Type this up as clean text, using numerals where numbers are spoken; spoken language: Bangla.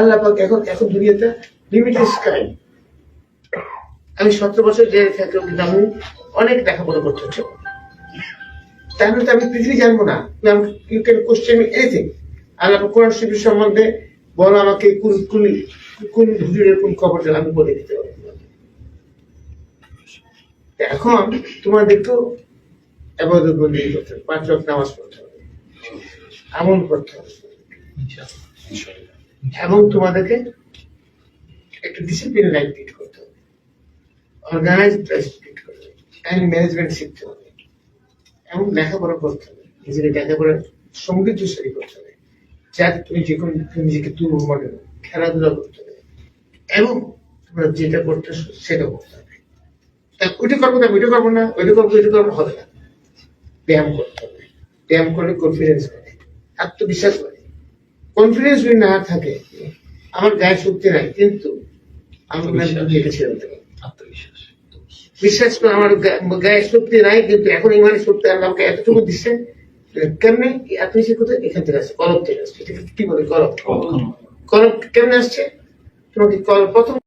আল্লাহ পাক এখন এখন দুনিয়াতে লিমিটেড টাইম। আমি 17 বছর জেলে থাকলেও কিন্তু আমি অনেক লেখাপড়া করতে হচ্ছে। তাহলে তো আমি পৃথিবী জানবো না। You can question me anything. আল্লাহ কোরআন শরীফ সম্বন্ধে বলো আমাকে কোন কোন কোন হুজুরের কোন কবর আমি বলে দিতে পারবো। এখন তোমাদেরকেও ইবাদত বন্দেগী করতে হবে, 5 ওয়াক্ত নামাজ পড়তে হবে, আমল করতে হবে, এবং তোমাদেরকে একটা ডিসিপ্লিন লাইফ লিড করতে হবে, অর্গানাইজড লাইফ লিড করতে হবে, টাইম ম্যানেজমেন্ট শিখতে হবে, এবং লেখাপড়া করতে হবে, নিজেকে লেখাপড়া সমৃদ্ধশালী করতে হবে, যাতে তুমি যে কোনো নিজেকে দুর্বল মনে করো, খেলাধুলা করতে হবে, এবং তোমরা যেটা করতেছো সেটা করতে হবে। ওইটা করবো না, ওইটা করবো না, ওইটা করবো, ওইটা করবো হবে না। ব্যায়াম করতে হবে। ব্যায়াম করলে কনফিডেন্স বাড়ে, আত্মবিশ্বাস বাড়ে। কনফিডেন্স যদি না থাকে, আমার গায়ে শক্তি নাই, কিন্তু আমি নিজেকে ছেড়ে দিতে পারবো। আত্মবিশ্বাস। বিশ্বাস করে আমার গায়ে শক্তি নাই, কিন্তু এখন ইমানের শক্তি আল্লাহ আমাকে এতটুকু দিচ্ছে। কেমনে আত্মবিশ্বাস করতে? এখান থেকে আসছে, কলব থেকে আসছে। এটাকে কি বলে? কলব। কলব কেমনে আসছে? তোমাকে কলব প্রথম